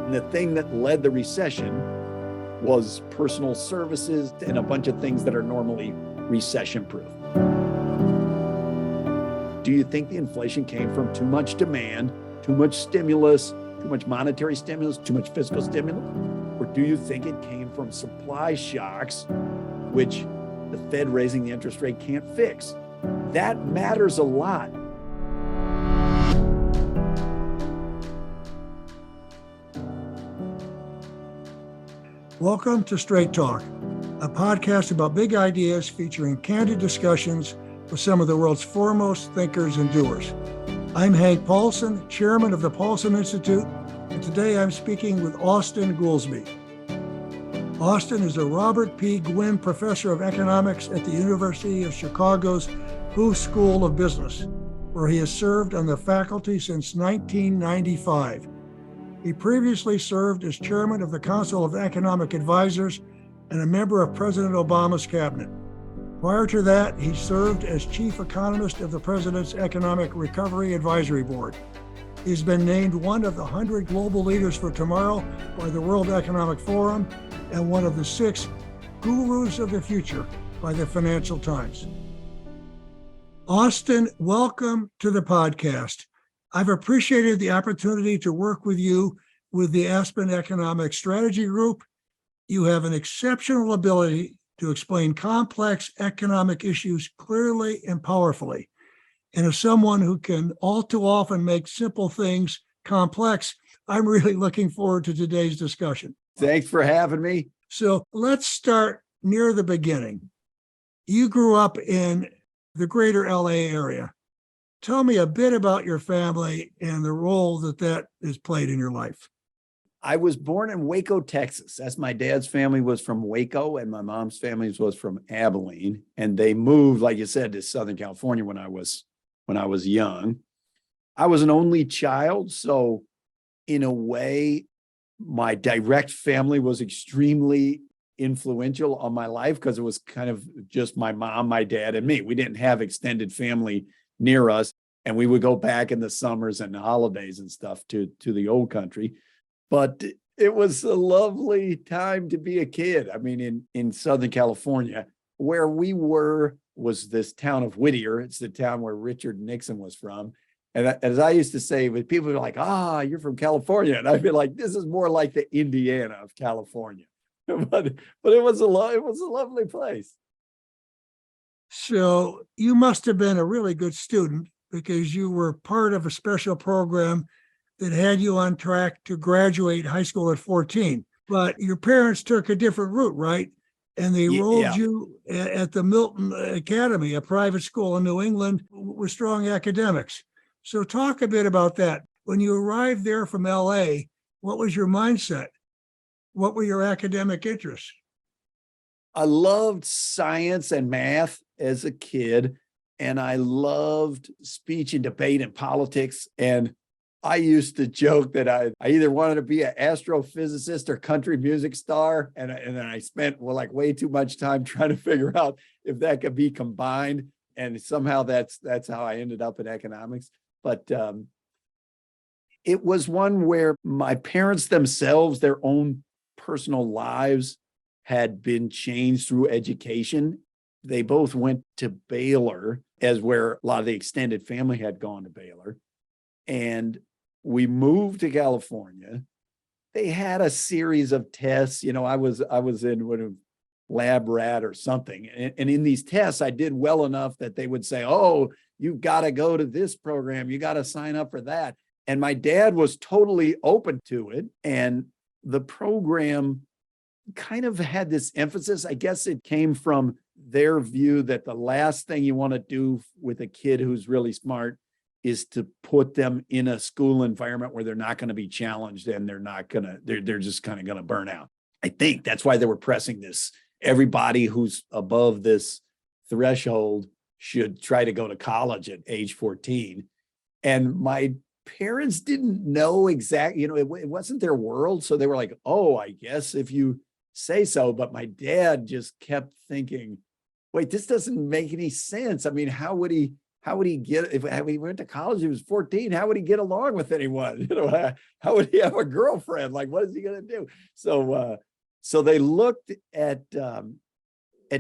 And the thing that led the recession was personal services and a bunch of things that are normally recession-proof. Do you think the inflation came from too much demand, too much stimulus, too much monetary stimulus, too much fiscal stimulus? Or do you think it came from supply shocks, which the Fed raising the interest rate can't fix? That matters a lot. Welcome to Straight Talk, a podcast about big ideas featuring candid discussions with some of the world's foremost thinkers and doers. I'm Hank Paulson, chairman of the Paulson Institute, and today I'm speaking with Austan Goolsbee. Austan is a Robert P. Gwynne Professor of Economics at the University of Chicago's Booth School of Business, where he has served on the faculty since 1995. He previously served as chairman of the Council of Economic Advisors and a member of President Obama's cabinet. Prior to that, he served as chief economist of the President's Economic Recovery Advisory Board. He's been named one of the 100 global leaders for tomorrow by the World Economic Forum and one of the 6 gurus of the future by the Financial Times. Austan, welcome to the podcast. I've appreciated the opportunity to work with you with the Aspen Economic Strategy Group. You have an exceptional ability to explain complex economic issues clearly and powerfully. And as someone who can all too often make simple things complex, I'm really looking forward to today's discussion. Thanks for having me. So let's start near the beginning. You grew up in the greater LA area. Tell me a bit about your family and the role that has played in your life. I was born in Waco, Texas. That's my dad's family was from Waco and my mom's family was from Abilene. And they moved, like you said, to Southern California when I was young. I was an only child. So in a way, my direct family was extremely influential on my life because it was kind of just my mom, my dad, and me. We didn't have extended family near us. And we would go back in the summers and the holidays and stuff to the old country. But it was a lovely time to be a kid. I mean, in Southern California, where we were was this town of Whittier. It's the town where Richard Nixon was from. And as I used to say, with people were like, you're from California. And I'd be like, this is more like the Indiana of California. but it was a lovely place. So you must have been a really good student because you were part of a special program that had you on track to graduate high school at 14. But your parents took a different route, right? And they enrolled you at the Milton Academy, a private school in New England with strong academics. So talk a bit about that. When you arrived there from LA, what was your mindset? What were your academic interests? I loved science and math as a kid, and I loved speech and debate and politics. And I used to joke that I either wanted to be an astrophysicist or country music star. And then I spent way too much time trying to figure out if that could be combined. And somehow that's how I ended up in economics. But it was one where my parents themselves, their own personal lives had been changed through education. They both went to Baylor, as where a lot of the extended family had gone to Baylor. And we moved to California. They had a series of tests. I was in lab rat or something. And in these tests, I did well enough that they would say, you've got to go to this program. You got to sign up for that. And my dad was totally open to it. And the program kind of had this emphasis. I guess it came from their view that the last thing you want to do with a kid who's really smart is to put them in a school environment where they're not going to be challenged and they're just kind of going to burn out. I think that's why they were pressing this. Everybody who's above this threshold should try to go to college at age 14. And my parents didn't know exactly, it wasn't their world. So they were like, I guess if you say so. But my dad just kept thinking, wait, this doesn't make any sense. I mean, how would he how would he get, if he went to college, he was 14, how would he get along with anyone? How would he have a girlfriend? Like, what is he going to do? So they looked at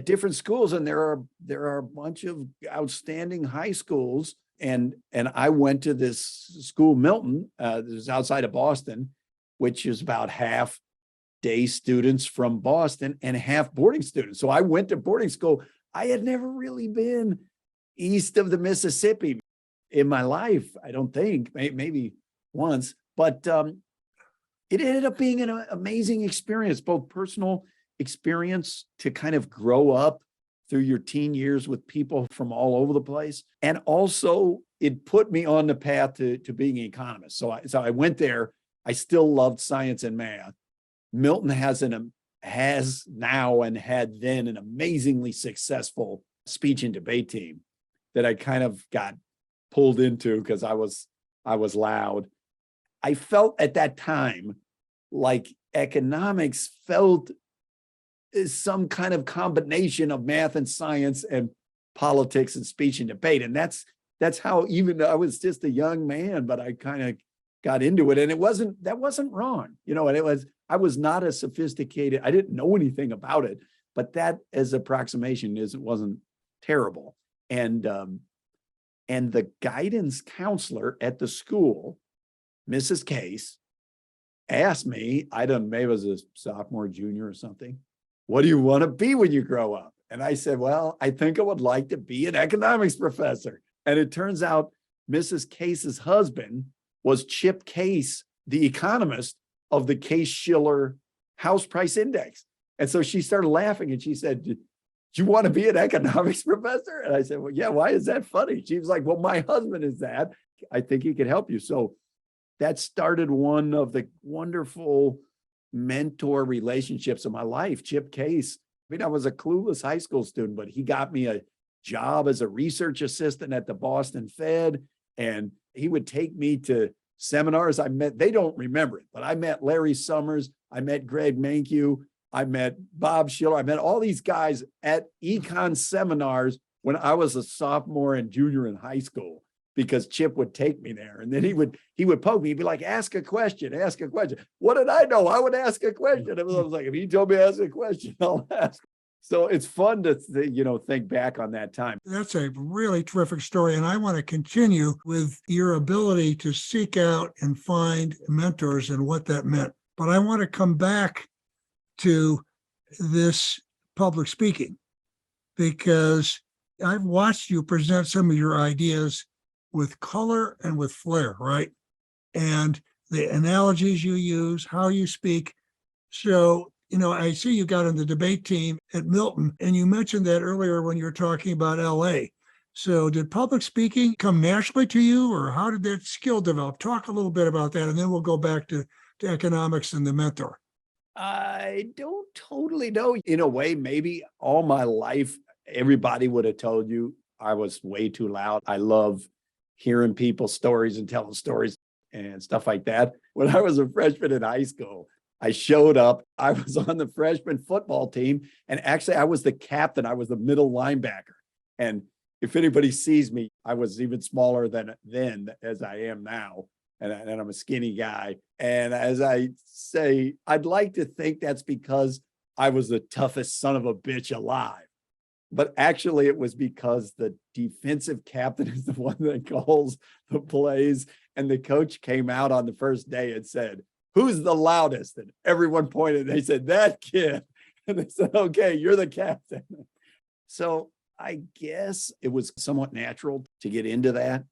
different schools, and there are a bunch of outstanding high schools. And I went to this school, Milton, this is outside of Boston, which is about half day students from Boston and half boarding students. So I went to boarding school. I had never really been east of the Mississippi in my life, I don't think, maybe once, but it ended up being an amazing experience, both personal experience to kind of grow up through your teen years with people from all over the place. And also it put me on the path to being an economist. So I went there. I still loved science and math. Milton has now and had then an amazingly successful speech and debate team that I kind of got pulled into because I was loud. I felt at that time like economics felt some kind of combination of math and science and politics and speech and debate. And that's how, even though I was just a young man, but I kind of got into it. And that wasn't wrong, and I was not as sophisticated. I didn't know anything about it, but that as approximation it wasn't terrible. And the guidance counselor at the school, Mrs. Case, asked me, maybe I was a sophomore, junior or something, what do you want to be when you grow up? And I said, well, I think I would like to be an economics professor. And it turns out Mrs. Case's husband was Chip Case, the economist of the Case-Shiller House Price Index. And so she started laughing and she said, do you want to be an economics professor? And I said, well, yeah, why is that funny? She was like, well, my husband is that. I think he could help you. So that started one of the wonderful mentor relationships of my life. Chip Case, I was a clueless high school student, but he got me a job as a research assistant at the Boston Fed. And he would take me to seminars. They don't remember it, but I met Larry Summers. I met Greg Mankiw. I met Bob Schiller. I met all these guys at econ seminars when I was a sophomore and junior in high school, because Chip would take me there. And then he would poke me. He'd be like, ask a question. What did I know? I would ask a question. I was like, if he told me to ask a question, I'll ask. So it's fun to, think back on that time. That's a really terrific story. And I want to continue with your ability to seek out and find mentors and what that meant. But I want to come back to this public speaking, because I've watched you present some of your ideas with color and with flair, right? And the analogies you use, how you speak. So, I see you got in the debate team at Milton, and you mentioned that earlier when you were talking about LA. So did public speaking come naturally to you, or how did that skill develop? Talk a little bit about that, and then we'll go back to economics and the mentor. I don't totally know. In a way, maybe all my life, everybody would have told you I was way too loud. I love hearing people's stories and telling stories and stuff like that. When I was a freshman in high school, I showed up. I was on the freshman football team, and actually I was the captain. I was the middle linebacker. And if anybody sees me, I was even smaller than as I am now. And I'm a skinny guy. And as I say, I'd like to think that's because I was the toughest son of a bitch alive. But actually, it was because the defensive captain is the one that calls the plays. And the coach came out on the first day and said, who's the loudest? And everyone pointed. They said, that kid. And they said, okay, you're the captain. So I guess it was somewhat natural to get into that.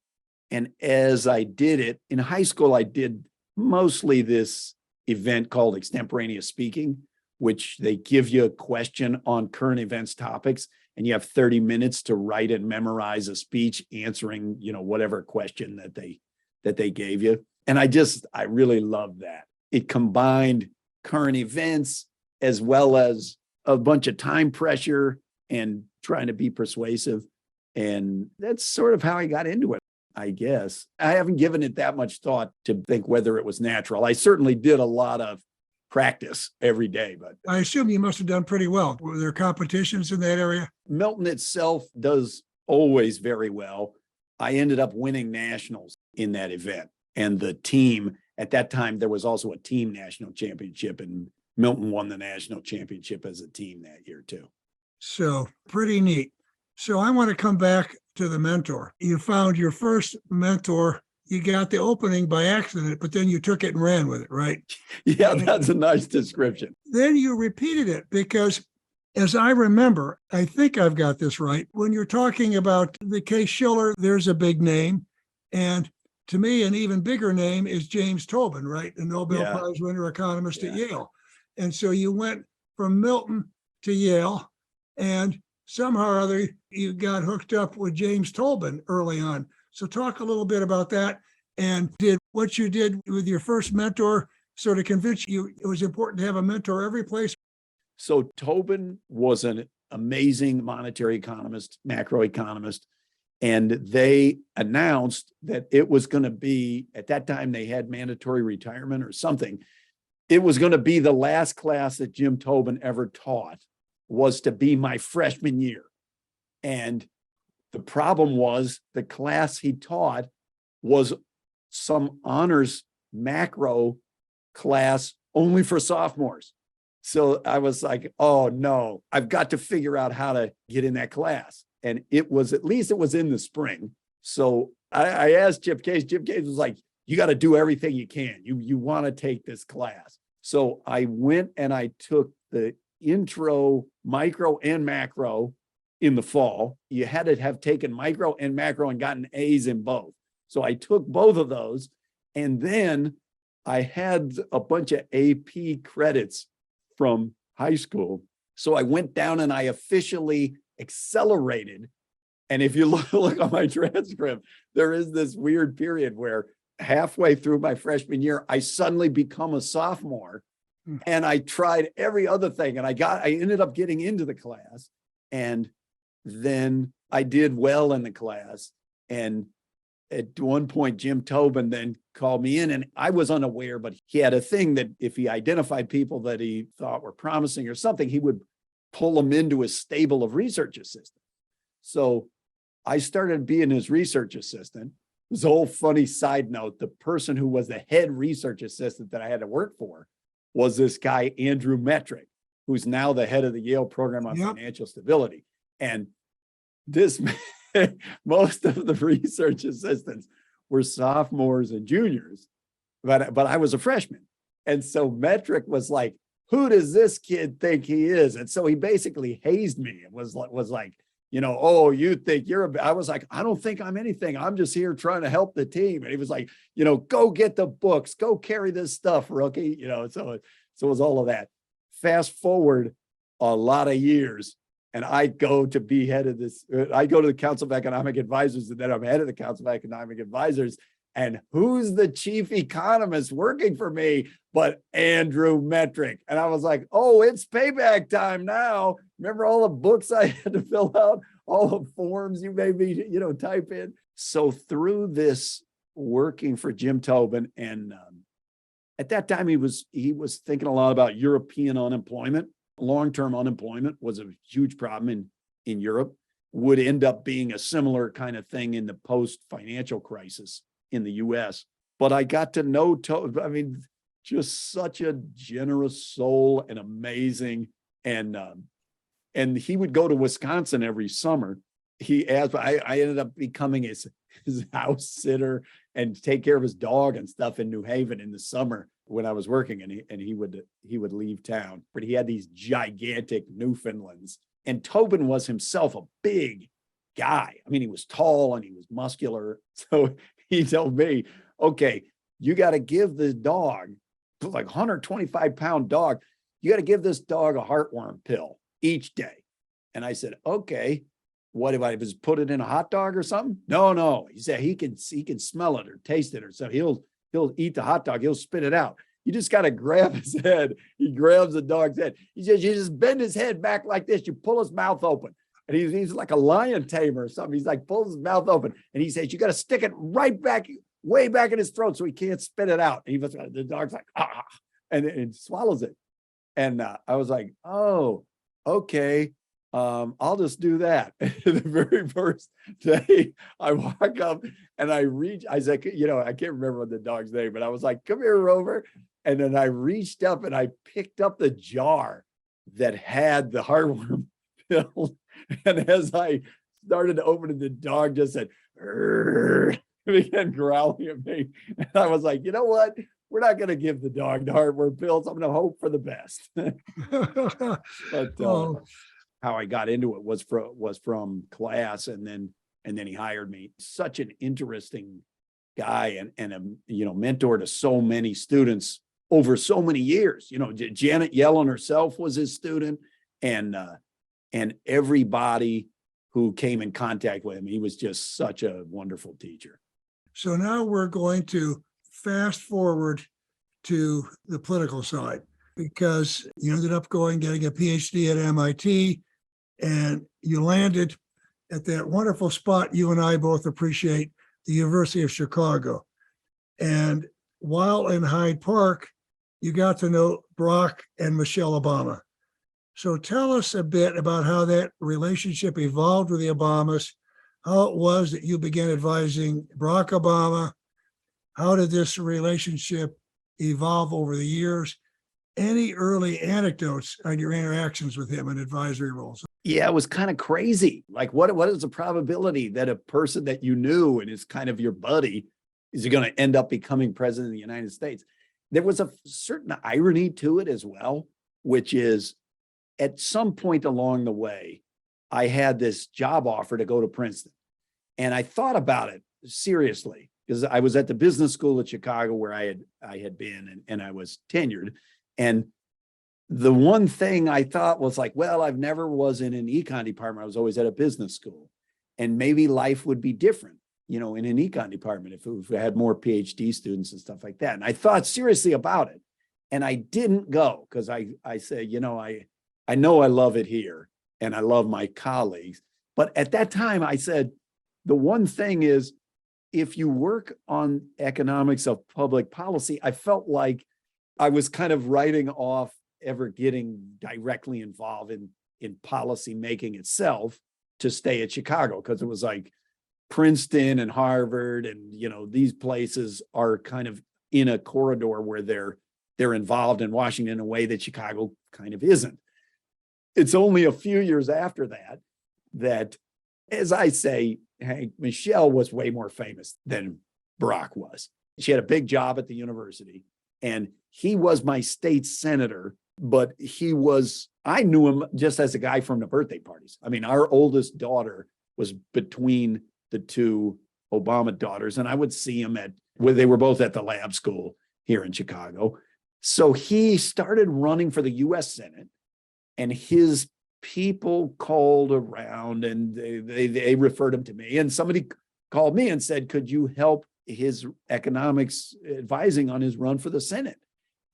And as I did it in high school, I did mostly this event called extemporaneous speaking, which they give you a question on current events topics, and you have 30 minutes to write and memorize a speech answering, whatever question that they gave you. And I really loved that. It combined current events as well as a bunch of time pressure and trying to be persuasive. And that's sort of how I got into it, I guess. I haven't given it that much thought to think whether it was natural. I certainly did a lot of practice every day, but I assume you must have done pretty well. Were there competitions in that area? Milton itself does always very well. I ended up winning nationals in that event. And the team, at that time, there was also a team national championship, and Milton won the national championship as a team that year too. So pretty neat. So I want to come back to the mentor. You found your first mentor. You got the opening by accident, but then you took it and ran with it, right? Yeah, that's a nice description. Then you repeated it because, as I remember, I think I've got this right. When you're talking about the case Schiller, there's a big name. And to me, an even bigger name is James Tobin, right? The Nobel Yeah. Prize winner economist at Yeah. Yale. And so you went from Milton to Yale, and somehow or other you got hooked up with James Tobin early on. So talk a little bit about that. And did what you did with your first mentor sort of convince you it was important to have a mentor every place? So Tobin was an amazing monetary economist, macroeconomist, and they announced that it was going to be, at that time they had mandatory retirement or something. It was going to be the last class that Jim Tobin ever taught was to be my freshman year. And the problem was the class he taught was some honors macro class only for sophomores. So I was like, oh no, I've got to figure out how to get in that class. And it was, at least it was in the spring. So I asked Chip Case. Chip Case was like, you got to do everything you can. You want to take this class. So I went and I took the intro micro and macro in the fall. You had to have taken micro and macro and gotten A's in both. So I took both of those. And then I had a bunch of AP credits from high school. So I went down and I officially accelerated. And if you look on my transcript, there is this weird period where halfway through my freshman year, I suddenly become a sophomore. And I tried every other thing. And I ended up getting into the class. And then I did well in the class. And at one point, Jim Tobin then called me in, and I was unaware, but he had a thing that if he identified people that he thought were promising or something, he would pull them into his stable of research assistants. So I started being his research assistant. It was a whole funny side note. The person who was the head research assistant that I had to work for was this guy, Andrew Metrick, who's now the head of the Yale program on financial stability. And this most of the research assistants were sophomores and juniors, but I was a freshman. And so Metrick was like, who does this kid think he is? And so he basically hazed me and was like, oh, you think you're I was like, I don't think I'm anything. I'm just here trying to help the team. And he was like, go get the books, go carry this stuff, rookie. So it was all of that. Fast forward a lot of years. And I go to be head of this. I go to the Council of Economic Advisors, and then I'm head of the Council of Economic Advisors. And who's the chief economist working for me but Andrew Metrick? And I was like, oh, it's payback time now. Remember all the books I had to fill out, all the forms you made me, type in. So through this working for Jim Tobin, and at that time he was thinking a lot about European unemployment. Long-term unemployment was a huge problem in Europe, would end up being a similar kind of thing in the post-financial crisis in the US. But I got to know Tobin, just such a generous soul and amazing. And he would go to Wisconsin every summer. He asked, I ended up becoming his house sitter and take care of his dog and stuff in New Haven in the summer when I was working, and he would leave town. But he had these gigantic Newfoundlands, and Tobin was himself a big guy. I mean, he was tall and he was muscular. So he told me, okay, you got to give the dog, like 125-pound dog, you got to give this dog a heartworm pill each day. And I said, okay, what if I just put it in a hot dog or something? No. He said he can smell it or taste it, or so he'll eat the hot dog. He'll spit it out. You just got to grab his head. He grabs the dog's head. He says, you just bend his head back like this. You pull his mouth open. And he's like a lion tamer or something. He's like, pulls his mouth open. And he says, you got to stick it right back, way back in his throat so he can't spit it out. And the dog's like, and it swallows it. And I was like, oh, okay. I'll just do that. The very first day I walk up and I said, I can't remember what the dog's name, but I was like, come here, Rover. And then I reached up and I picked up the jar that had the heartworm pill. And as I started opening, the dog just said, began growling at me. And I was like, you know what? We're not going to give the dog the heartworm pills. I'm going to hope for the best. But how I got into it was from class, and then he hired me. Such an interesting guy and a mentor to so many students over so many years. Janet Yellen herself was his student, and everybody who came in contact with him. He was just such a wonderful teacher. So now we're going to fast forward to the political side, because you ended up getting a PhD at MIT, and you landed at that wonderful spot you and I both appreciate, the University of Chicago. And while in Hyde Park, you got to know Barack and Michelle Obama. So tell us a bit about how that relationship evolved with the Obamas, how it was that you began advising Barack Obama. How did this relationship evolve over the years? Any early anecdotes on your interactions with him in advisory roles? Yeah, it was kind of crazy. Like, what is the probability that a person that you knew and is kind of your buddy is going to end up becoming president of the United States? There was a certain irony to it as well, which is at some point along the way, I had this job offer to go to Princeton. And I thought about it seriously, because I was at the business school at Chicago where I had been and I was tenured. And the one thing I thought was like, well, I've never was in an econ department. I was always at a business school. And maybe life would be different, in an econ department if we had more PhD students and stuff like that. And I thought seriously about it. And I didn't go because I said, I know I love it here and I love my colleagues. But at that time, I said, the one thing is, if you work on economics of public policy, I felt like I was kind of writing off ever getting directly involved in policy making itself to stay at Chicago, because it was like Princeton and Harvard and these places are kind of in a corridor where they're involved in Washington in a way that Chicago kind of isn't. It's only a few years after that, as I say, Hank, Michelle was way more famous than Barack was. She had a big job at the university, and he was my state senator, but I knew him just as a guy from the birthday parties. I mean, our oldest daughter was between the two Obama daughters, and I would see him they were both at the lab school here in Chicago. So he started running for the US Senate, and his people called around and they referred him to me, and somebody called me and said, could you help his economics advising on his run for the Senate?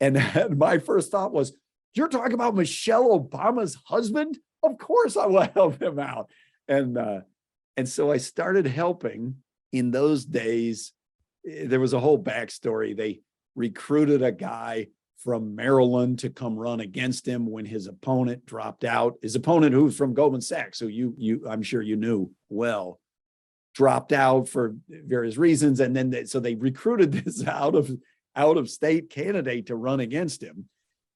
And my first thought was, you're talking about Michelle Obama's husband? Of course I will help him out. And so I started helping. In those days, there was a whole backstory. They recruited a guy from Maryland to come run against him when his opponent dropped out. His opponent, who was from Goldman Sachs, who I'm sure you knew well, dropped out for various reasons. And then so they recruited this out of state candidate to run against him.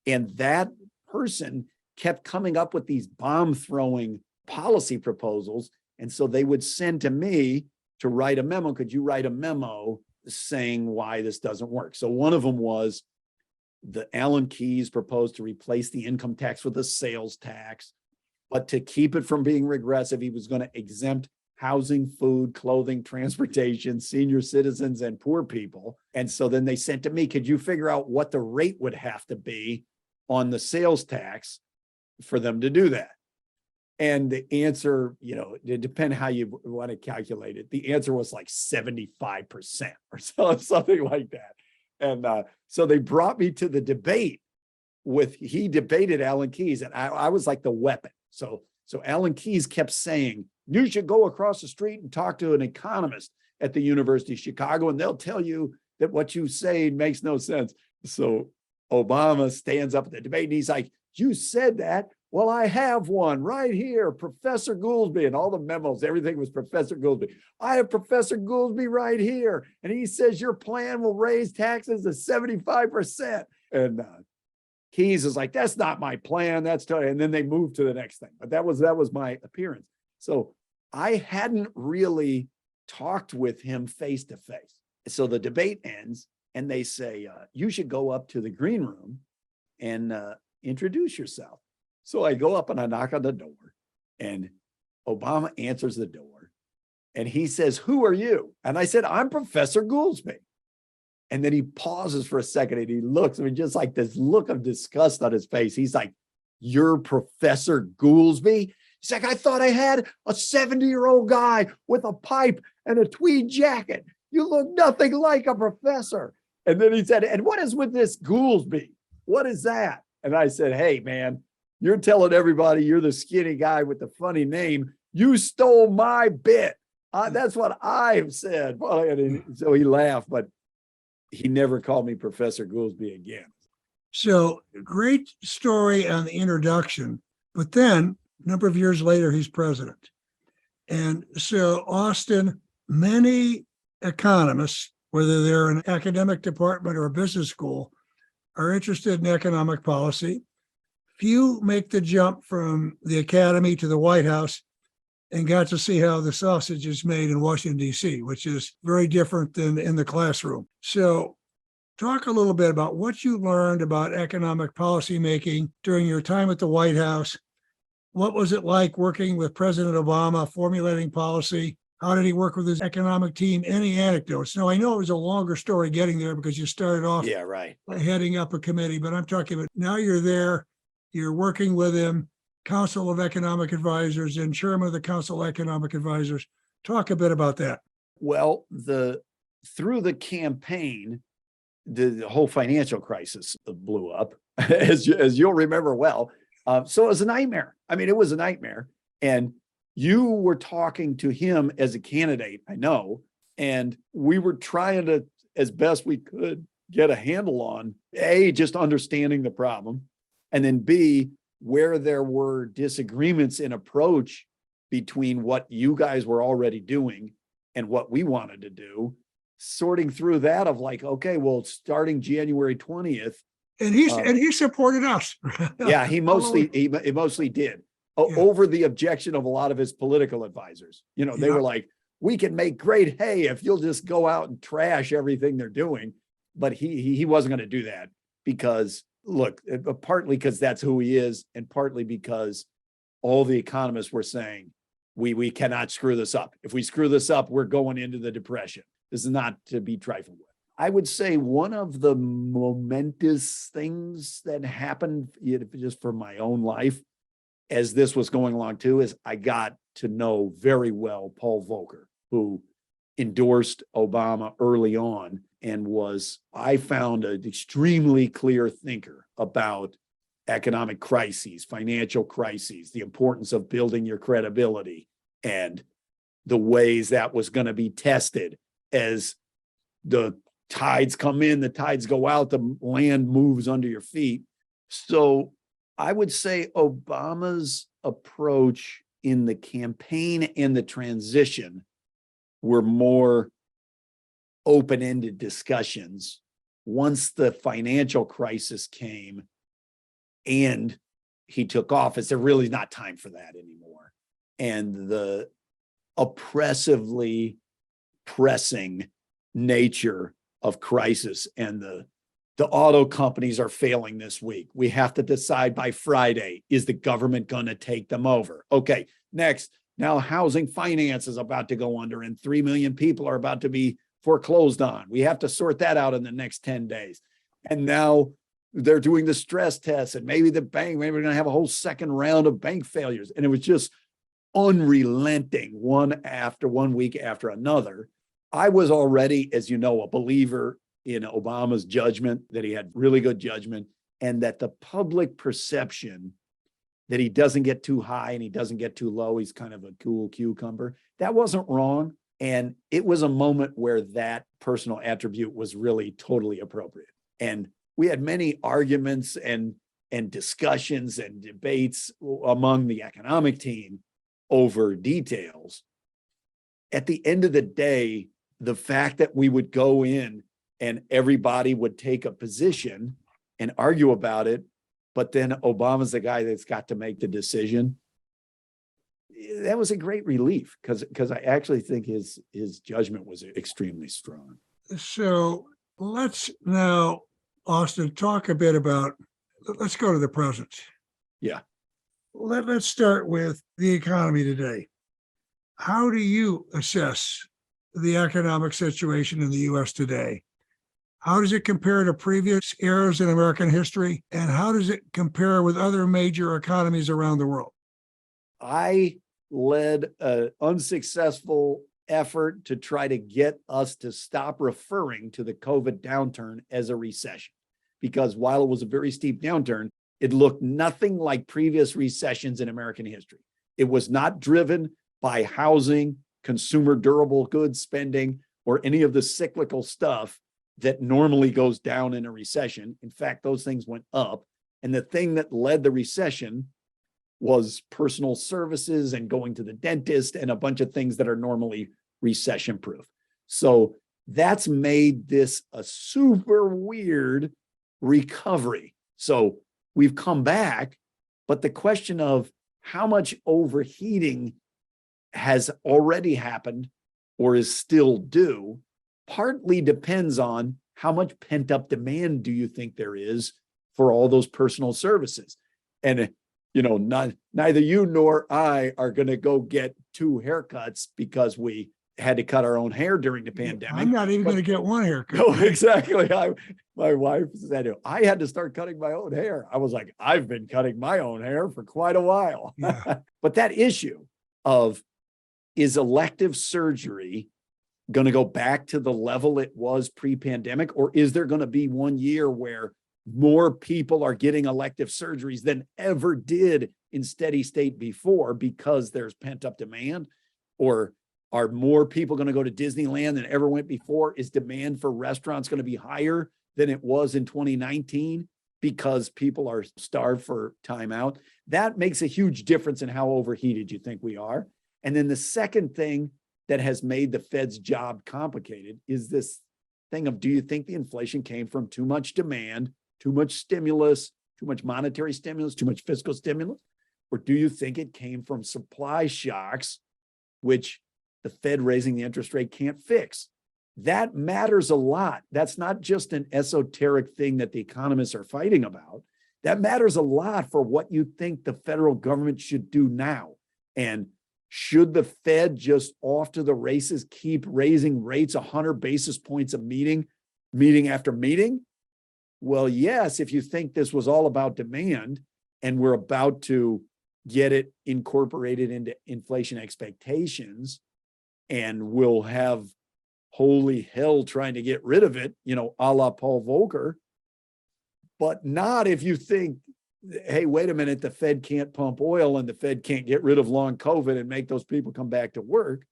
And that person kept coming up with these bomb throwing policy proposals. And so they would send to me to write a memo. Could you write a memo saying why this doesn't work? So one of them was, the Alan Keyes proposed to replace the income tax with a sales tax, but to keep it from being regressive, he was going to exempt housing, food, clothing, transportation, senior citizens, and poor people. And so then they sent to me, could you figure out what the rate would have to be on the sales tax for them to do that? And the answer, it depends how you want to calculate it. The answer was like 75% or something like that. And so they brought me to the debate he debated Alan Keyes, and I was like the weapon. So Alan Keyes kept saying, you should go across the street and talk to an economist at the University of Chicago, and they'll tell you that what you say makes no sense. So Obama stands up at the debate and he's like, you said that. well, I have one right here, Professor Goolsbee, and all the memos, everything was Professor Goolsbee. I have Professor Goolsbee right here. And he says your plan will raise taxes to 75%. And Keyes is like, that's not my plan. That's totally, and then they moved to the next thing. But that was my appearance. So I hadn't really talked with him face to face. So the debate ends and they say, you should go up to the green room and introduce yourself. So I go up and I knock on the door and Obama answers the door and he says, who are you? And I said, I'm Professor Goolsbee. And then he pauses for a second and he looks, I mean, just like this look of disgust on his face. He's like, you're Professor Goolsbee? He's like, I thought I had a 70-year-old guy with a pipe and a tweed jacket. You look nothing like a professor. And then he said, and what is with this Goolsbee? What is that? And I said, hey, man, you're telling everybody you're the skinny guy with the funny name. You stole my bit. That's what I've said. So he laughed, but he never called me Professor Goolsbee again. So great story on the introduction, but then a number of years later, he's president. And so Austan, many economists, whether they're in an academic department or a business school, are interested in economic policy. Few make the jump from the academy to the White House and got to see how the sausage is made in Washington, D.C., which is very different than in the classroom. So talk a little bit about what you learned about economic policy making during your time at the White House. What was it like working with President Obama, formulating policy? How did he work with his economic team? Any anecdotes? Now, I know it was a longer story getting there because you started off heading up a committee, but I'm talking about now you're there, you're working with him, Council of Economic Advisors and chairman of the Council of Economic Advisors. Talk a bit about that. Well, through the campaign, the whole financial crisis blew up, as you'll remember well. So it was a nightmare. I mean, it was a nightmare. And you were talking to him as a candidate, I know, and we were trying to, as best we could, get a handle on A, just understanding the problem, and then B, where there were disagreements in approach between what you guys were already doing and what we wanted to do, sorting through that of like, okay, well, starting January 20th. And he supported us. Yeah, he mostly did. Over the objection of a lot of his political advisors. You know, they were like, we can make great hay if you'll just go out and trash everything they're doing. But he wasn't going to do that because, look, partly because that's who he is, and partly because all the economists were saying, we cannot screw this up. If we screw this up, we're going into the Depression. This is not to be trifled with. I would say one of the momentous things that happened, just for my own life, as this was going along too, is I got to know very well Paul Volcker, who endorsed Obama early on and was, I found, an extremely clear thinker about economic crises, financial crises, the importance of building your credibility, and the ways that was going to be tested as the tides come in, the tides go out, the land moves under your feet. So I would say Obama's approach in the campaign and the transition were more open-ended discussions. Once the financial crisis came and he took office, there really is not time for that anymore. And the oppressively pressing nature of crisis, and the auto companies are failing this week. We have to decide by Friday, is the government going to take them over? Okay, next, now housing finance is about to go under and 3 million people are about to be foreclosed on. We have to sort that out in the next 10 days. And now they're doing the stress tests, and maybe we're going to have a whole second round of bank failures. And it was just unrelenting, one week after another. I was already, as you know, a believer in Obama's judgment, that he had really good judgment, and that the public perception that he doesn't get too high and he doesn't get too low, he's kind of a cool cucumber, that wasn't wrong. And it was a moment where that personal attribute was really totally appropriate. And we had many arguments and and discussions and debates among the economic team over details. At the end of the day, the fact that we would go in and everybody would take a position and argue about it, but then Obama's the guy that's got to make the decision. That was a great relief because I actually think his judgment was extremely strong. So let's now, Austin, talk a bit about, let's go to the present. Yeah. Let's start with the economy today. How do you assess the economic situation in the U.S. today? How does it compare to previous eras in American history? And how does it compare with other major economies around the world? I led an unsuccessful effort to try to get us to stop referring to the COVID downturn as a recession, because while it was a very steep downturn, it looked nothing like previous recessions in American history. It was not driven by housing, consumer durable goods spending, or any of the cyclical stuff that normally goes down in a recession. In fact, those things went up. And the thing that led the recession was personal services and going to the dentist and a bunch of things that are normally recession proof. So that's made this a super weird recovery. So we've come back, but the question of how much overheating has already happened or is still due partly depends on how much pent-up demand do you think there is for all those personal services. And neither you nor I are going to go get 2 haircuts because we had to cut our own hair during the pandemic. I'm not even going to get one haircut. No, exactly. My wife said I had to start cutting my own hair. I was like, I've been cutting my own hair for quite a while. Yeah. But that issue of, is elective surgery going to go back to the level it was pre-pandemic, or is there going to be one year where more people are getting elective surgeries than ever did in steady state before because there's pent-up demand? Or are more people going to go to Disneyland than ever went before? Is demand for restaurants going to be higher than it was in 2019 because people are starved for time out? That makes a huge difference in how overheated you think we are. And then the second thing that has made the Fed's job complicated is this thing of, do you think the inflation came from too much demand, too much stimulus, too much monetary stimulus, too much fiscal stimulus? Or do you think it came from supply shocks, which the Fed raising the interest rate can't fix? That matters a lot. That's not just an esoteric thing that the economists are fighting about. That matters a lot for what you think the federal government should do now. And should the Fed just off to the races keep raising rates 100 basis points a meeting after meeting? Well, yes, if you think this was all about demand and we're about to get it incorporated into inflation expectations and we'll have holy hell trying to get rid of it, a la Paul Volcker, but not if you think, hey, wait a minute, the Fed can't pump oil and the Fed can't get rid of long COVID and make those people come back to work.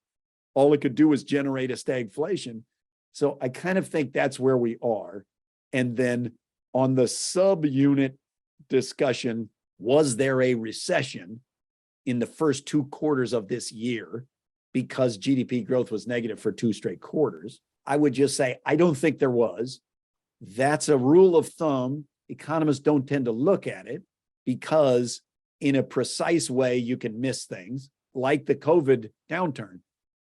All it could do is generate a stagflation. So I kind of think that's where we are. And then on the subunit discussion, was there a recession in the first 2 quarters of this year because GDP growth was negative for 2 straight quarters? I would just say, I don't think there was. That's a rule of thumb. Economists don't tend to look at it because in a precise way, you can miss things like the COVID downturn.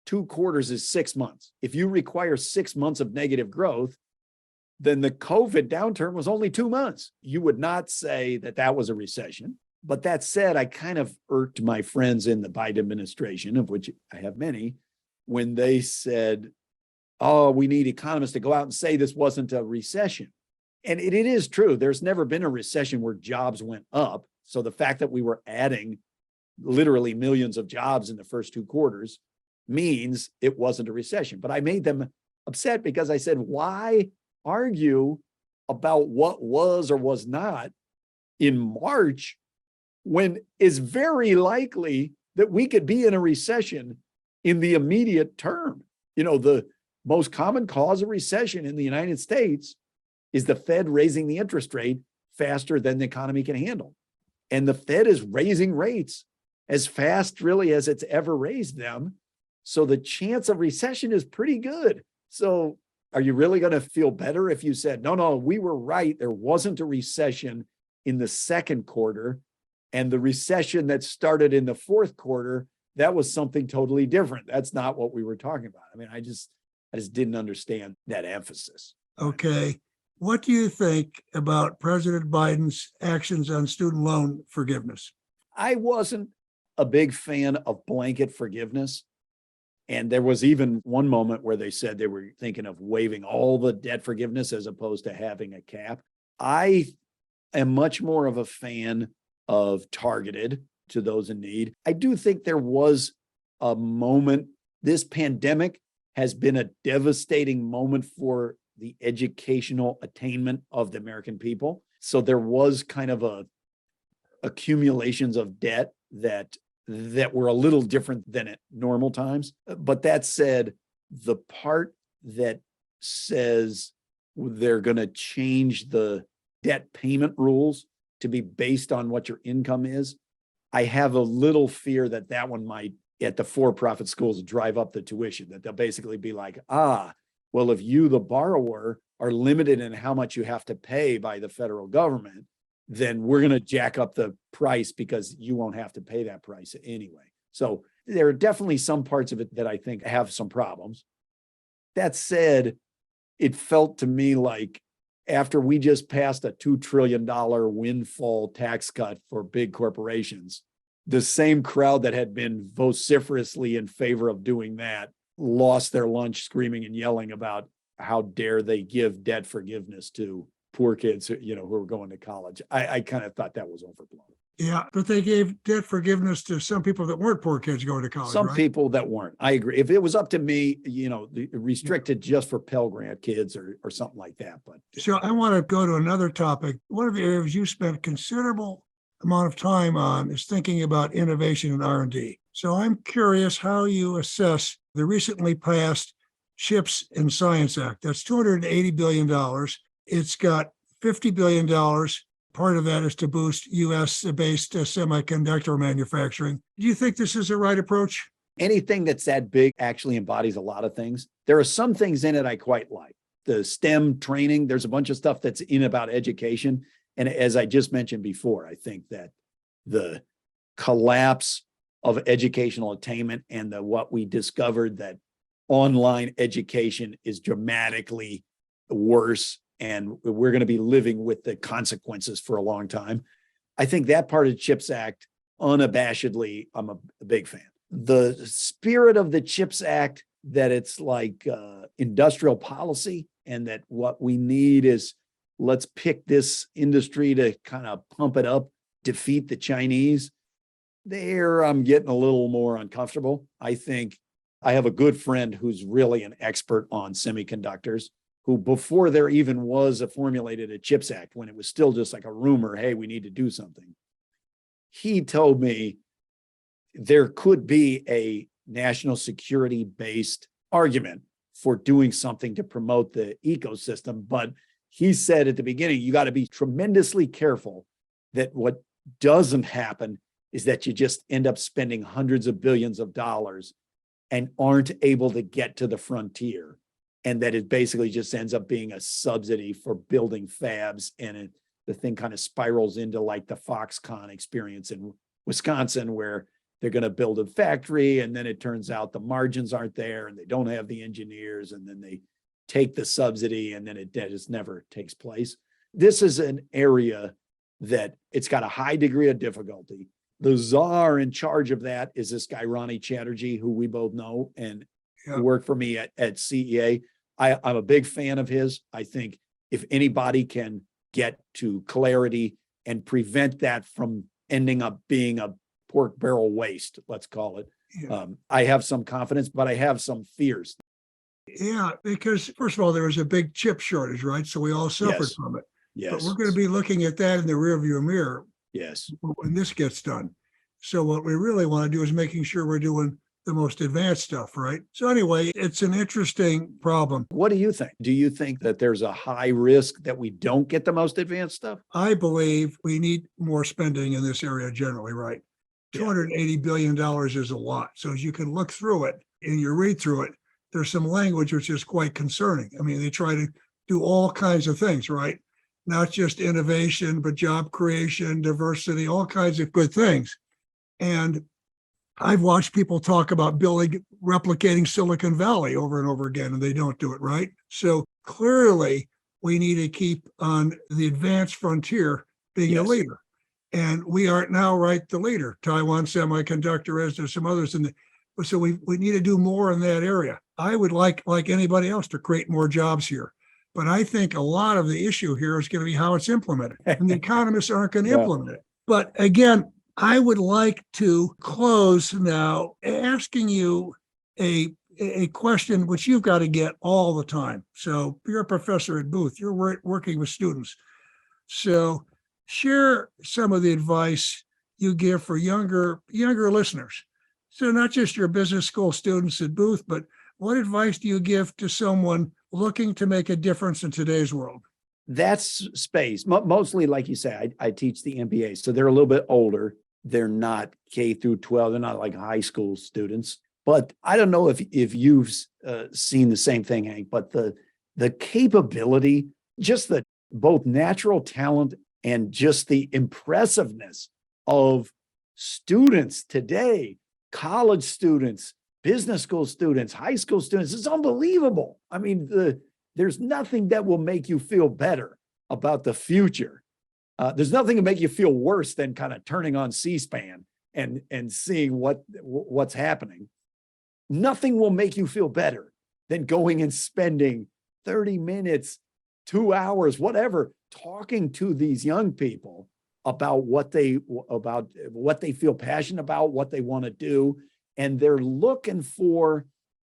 2 quarters is 6 months. If you require 6 months of negative growth, then the COVID downturn was only 2 months. You would not say that that was a recession. But that said, I kind of irked my friends in the Biden administration, of which I have many, when they said, oh, we need economists to go out and say this wasn't a recession. And it is true. There's never been a recession where jobs went up. So the fact that we were adding literally millions of jobs in the first 2 quarters means it wasn't a recession. But I made them upset because I said, why argue about what was or was not in March when it's very likely that we could be in a recession in the immediate term? The most common cause of recession in the United States is the Fed raising the interest rate faster than the economy can handle. And the Fed is raising rates as fast really as it's ever raised them. So the chance of recession is pretty good. So are you really going to feel better if you said, no, we were right. There wasn't a recession in the second quarter, and the recession that started in the fourth quarter, that was something totally different. That's not what we were talking about. I mean, I just didn't understand that emphasis. Okay. What do you think about President Biden's actions on student loan forgiveness? I wasn't a big fan of blanket forgiveness. And there was even one moment where they said they were thinking of waiving all the debt forgiveness as opposed to having a cap. I am much more of a fan of targeted to those in need. I do think there was a moment. This pandemic has been a devastating moment for the educational attainment of the American people. So there was kind of a accumulations of debt that were a little different than at normal times. But that said, the part that says they're going to change the debt payment rules to be based on what your income is, I have a little fear that that one might, at the for-profit schools, drive up the tuition, that they'll basically be like, well, if you, the borrower, are limited in how much you have to pay by the federal government, then we're going to jack up the price because you won't have to pay that price anyway. So there are definitely some parts of it that I think have some problems. That said, it felt to me like after we just passed a $2 trillion windfall tax cut for big corporations, the same crowd that had been vociferously in favor of doing that lost their lunch screaming and yelling about how dare they give debt forgiveness to poor kids, who are going to college. I kind of thought that was overblown. Yeah, but they gave debt forgiveness to some people that weren't poor kids going to college. Some right? people that weren't. I agree. If it was up to me, restricted just for Pell Grant kids or something like that. But so I want to go to another topic. One of the areas you spent considerable amount of time on is thinking about innovation and R&D. So I'm curious how you assess the recently passed CHIPS and Science Act. That's $280 billion. It's got $50 billion. Part of that is to boost U.S.-based semiconductor manufacturing. Do you think this is the right approach? Anything that's that big actually embodies a lot of things. There are some things in it I quite like. The STEM training, there's a bunch of stuff that's in about education. And as I just mentioned before, I think that the collapse of educational attainment and what we discovered that online education is dramatically worse, and we're going to be living with the consequences for a long time. I think that part of the CHIPS Act, unabashedly, I'm a big fan. The spirit of the CHIPS Act, that it's like industrial policy, and that what we need is let's pick this industry to kind of pump it up, defeat the Chinese. There, I'm getting a little more uncomfortable. I think I have a good friend who's really an expert on semiconductors, who before there even was formulated a CHIPS Act, when it was still just like a rumor, hey, we need to do something, he told me there could be a national security-based argument for doing something to promote the ecosystem. But he said at the beginning, you got to be tremendously careful that what doesn't happen is that you just end up spending hundreds of billions of dollars and aren't able to get to the frontier. And that it basically just ends up being a subsidy for building fabs. And the thing kind of spirals into like the Foxconn experience in Wisconsin, where they're going to build a factory, and then it turns out the margins aren't there and they don't have the engineers, and then they take the subsidy and then it just never takes place. This is an area that it's got a high degree of difficulty. The czar in charge of that is this guy, Ronnie Chatterjee, who we both know and who worked for me at CEA. I'm a big fan of his. I think if anybody can get to clarity and prevent that from ending up being a pork barrel waste, let's call it, I have some confidence, but I have some fears. Yeah, because first of all, there was a big chip shortage, right? So we all suffered from it. Yes. But we're going to be looking at that in the rearview mirror. Yes. When this gets done. So what we really want to do is making sure we're doing the most advanced stuff, right? So anyway, it's an interesting problem. What do you think? Do you think that there's a high risk that we don't get the most advanced stuff? I believe we need more spending in this area generally, right? Yeah. $280 billion is a lot. So as you can look through it and you read through it, there's some language which is quite concerning. I mean, they try to do all kinds of things, right? Not just innovation, but job creation, diversity, all kinds of good things. And I've watched people talk about replicating Silicon Valley over and over again, and they don't do it, right? So clearly, we need to keep on the advanced frontier being a Yes. leader. And we aren't now, right, the leader. Taiwan Semiconductor, as there's some others in the, so we need to do more in that area. I would like anybody else to create more jobs here. But I think a lot of the issue here is going to be how it's implemented. And the economists aren't going to Yeah. implement it. But again, I would like to close now asking you a question which you've got to get all the time. So you're a professor at Booth, you're working with students. So share some of the advice you give for younger listeners. So not just your business school students at Booth, but what advice do you give to someone looking to make a difference in today's world? That's space. Mostly, like you say, I teach the MBA. So they're a little bit older. They're not K through 12. They're not like high school students. But I don't know if you've seen the same thing, Hank, but the capability, just the both natural talent and just the impressiveness of students today, college students, business school students, high school students, it's unbelievable. I mean, there's nothing that will make you feel better about the future. There's nothing to make you feel worse than kind of turning on C-SPAN and seeing what's happening. Nothing will make you feel better than going and spending 30 minutes, 2 hours, whatever, talking to these young people about what they feel passionate about, what they want to do, and they're looking for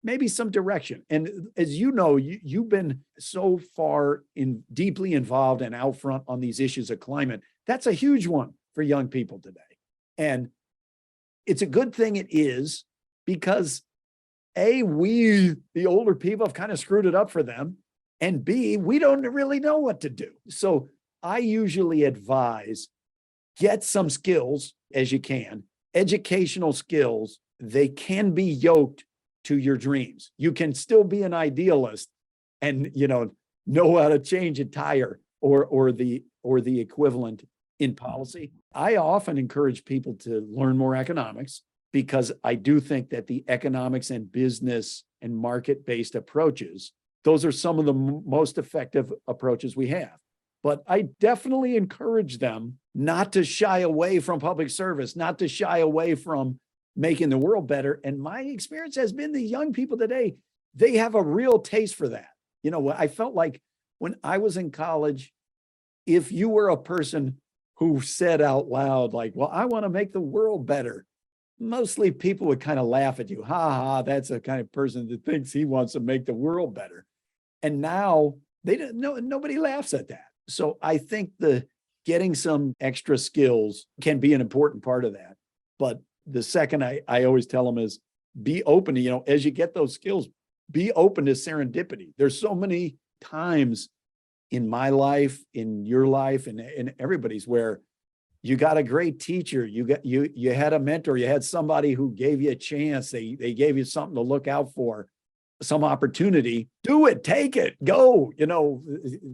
maybe some direction. And as you know, you've been so far deeply involved and out front on these issues of climate. That's a huge one for young people today. And it's a good thing it is, because A, we, the older people, have kind of screwed it up for them. And B, we don't really know what to do. So I usually advise, get some skills as you can, educational skills. They can be yoked to your dreams. You can still be an idealist and, know how to change a tire or the equivalent in policy. I often encourage people to learn more economics, because I do think that the economics and business and market-based approaches, those are some of the most effective approaches we have. But I definitely encourage them not to shy away from public service, not to shy away from making the world better. And my experience has been the young people today, they have a real taste for that. I felt like when I was in college, if you were a person who said out loud, like, well, I want to make the world better, mostly people would kind of laugh at you. Ha ha, that's the kind of person that thinks he wants to make the world better. And now nobody laughs at that. So I think getting some extra skills can be an important part of that. But the second I always tell them is be open to, as you get those skills, be open to serendipity. There's so many times in my life, in your life, and in everybody's, where you got a great teacher, you had a mentor, you had somebody who gave you a chance, they gave you something to look out for, some opportunity. Do it, take it, go,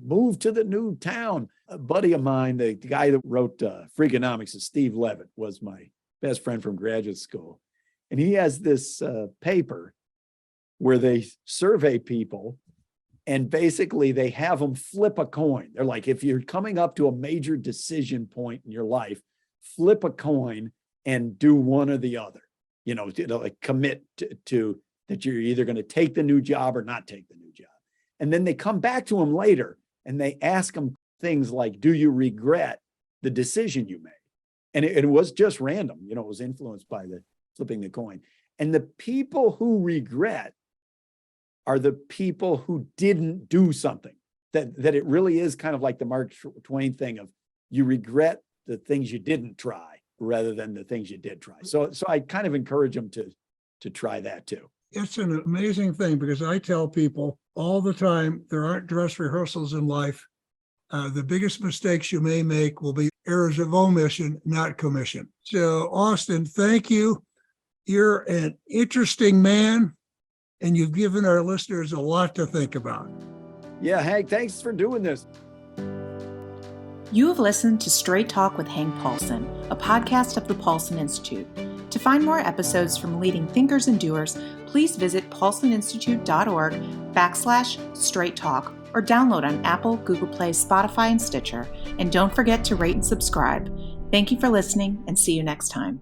move to the new town. A buddy of mine, the guy that wrote Freakonomics, is Steve Levitt, was my best friend from graduate school. And he has this paper where they survey people, and basically they have them flip a coin. They're like, if you're coming up to a major decision point in your life, flip a coin and do one or the other, like commit to that you're either going to take the new job or not take the new job. And then they come back to them later and they ask them things like, do you regret the decision you made? And it was just random, it was influenced by the flipping the coin. And the people who regret are the people who didn't do something. That it really is kind of like the Mark Twain thing of, you regret the things you didn't try rather than the things you did try. So I kind of encourage them to try that too. It's an amazing thing because I tell people all the time, there aren't dress rehearsals in life. The biggest mistakes you may make will be errors of omission, not commission. So, Austan, thank you. You're an interesting man, and you've given our listeners a lot to think about. Yeah, Hank, thanks for doing this. You have listened to Straight Talk with Hank Paulson, a podcast of the Paulson Institute. To find more episodes from leading thinkers and doers, please visit paulsoninstitute.org/straight talk or download on Apple, Google Play, Spotify, and Stitcher. And don't forget to rate and subscribe. Thank you for listening, and see you next time.